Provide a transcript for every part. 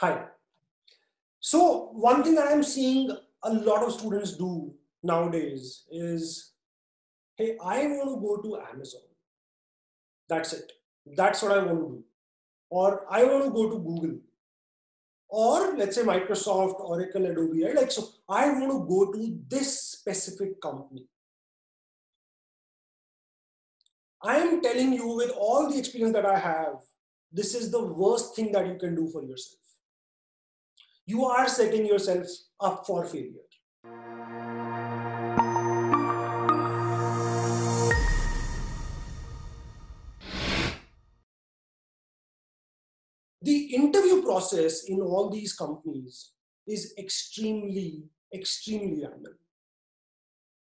Hi. So one thing that I'm seeing a lot of students do nowadays is, hey, I want to go to Amazon. That's it. That's what I want to do. Or I want to go to Google. Or let's say Microsoft, Oracle, Adobe, right? Like, so I want to go to this specific company. I am telling you with all the experience that I have, this is the worst thing that you can do for yourself. You are setting yourself up for failure. The interview process in all these companies is extremely random.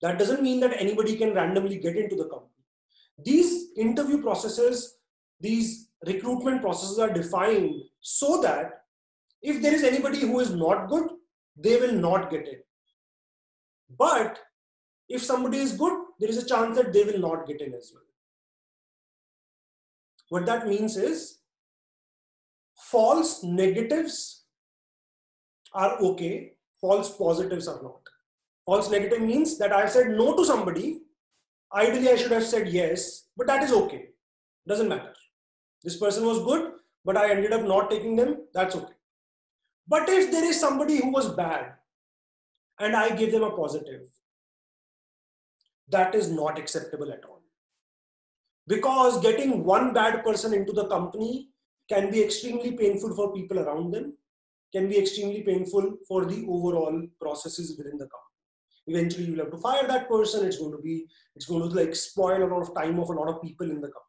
That doesn't mean that anybody can randomly get into the company. These interview processes, these recruitment processes are defined so that if there is anybody who is not good, they will not get in. But if somebody is good, there is a chance that they will not get in as well. What that means is false negatives are okay, false positives are not. False negative means that I've said no to somebody. Ideally, I should have said yes, but that is okay. Doesn't matter. This person was good, but I ended up not taking them. That's okay. But if there is somebody who was bad and I give them a positive, that is not acceptable at all. Because getting one bad person into the company can be extremely painful for people around them, can be extremely painful for the overall processes within the company. Eventually you'll have to fire that person. It's going to like spoil a lot of time of a lot of people in the company.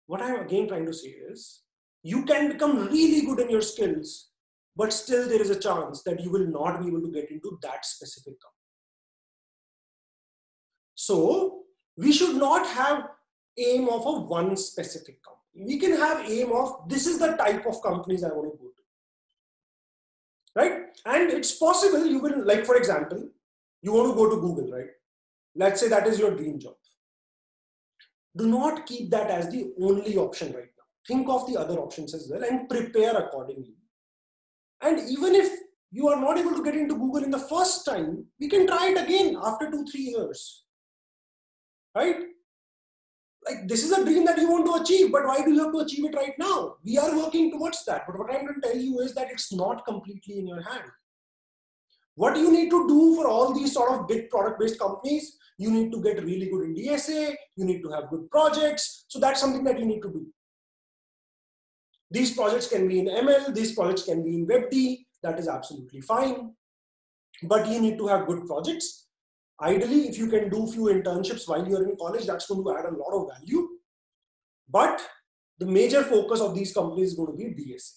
What I'm again trying to say is, you can become really good in your skills, but still there is a chance that you will not be able to get into that specific company. So we should not have aim of a one specific company. We can have aim of, this is the type of companies I want to go to. Right? And it's possible you will, like for example, you want to go to Google, right? Let's say that is your dream job. Do not keep that as the only option right now. Think of the other options as well and prepare accordingly. And even if you are not able to get into Google in the first time, we can try it again after 2-3 years. Right? Like, this is a dream that you want to achieve, but why do you have to achieve it right now? We are working towards that. But what I'm going to tell you is that it's not completely in your hand. What you need to do for all these sort of big product-based companies, you need to get really good in DSA, you need to have good projects. So that's something that you need to do. These projects can be in ML, these projects can be in WebD, that is absolutely fine. But you need to have good projects. Ideally, if you can do few internships while you're in college, that's going to add a lot of value. But the major focus of these companies is going to be DSA.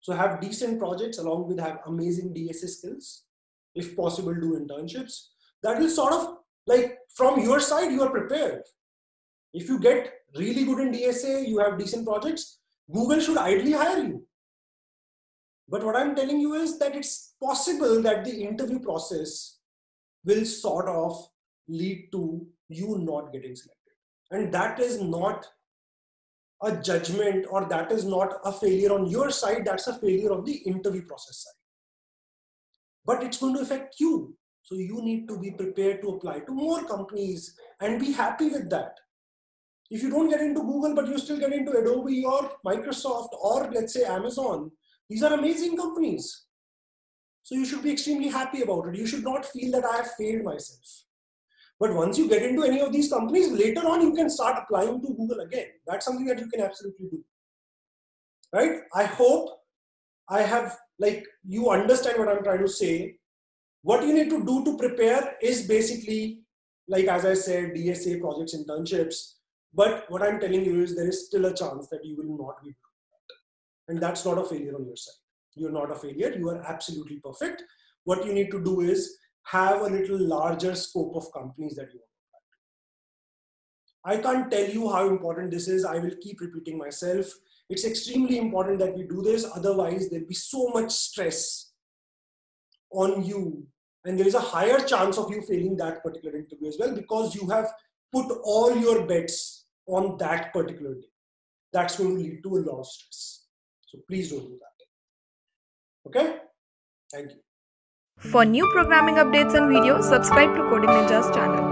So have decent projects along with have amazing DSA skills. If possible, do internships. That will sort of, like, from your side, you are prepared. If you get really good in DSA, you have decent projects, Google should ideally hire you. But what I'm telling you is that it's possible that the interview process will sort of lead to you not getting selected. And that is not a judgment, or that is not a failure on your side, that's a failure on the interview process side. But it's going to affect you. So you need to be prepared to apply to more companies and be happy with that. If you don't get into Google, but you still get into Adobe or Microsoft or let's say Amazon, these are amazing companies. So you should be extremely happy about it. You should not feel that I have failed myself. But once you get into any of these companies, later on you can start applying to Google again. That's something that you can absolutely do. Right? I hope I have, like, you understand what I'm trying to say. What you need to do to prepare is basically, like as I said, DSA projects, internships. But what I'm telling you is there is still a chance that you will not be able to do that. And that's not a failure on your side. You're not a failure. You are absolutely perfect. What you need to do is have a little larger scope of companies that you want to apply to. I can't tell you how important this is. I will keep repeating myself. It's extremely important that we do this. Otherwise, there'll be so much stress on you. And there is a higher chance of you failing that particular interview as well, because you have put all your bets on that particular day. That's going to lead to a lot of stress. So please don't do that. Okay? Thank you. For new programming updates and videos, subscribe to Coding Ninjas channel.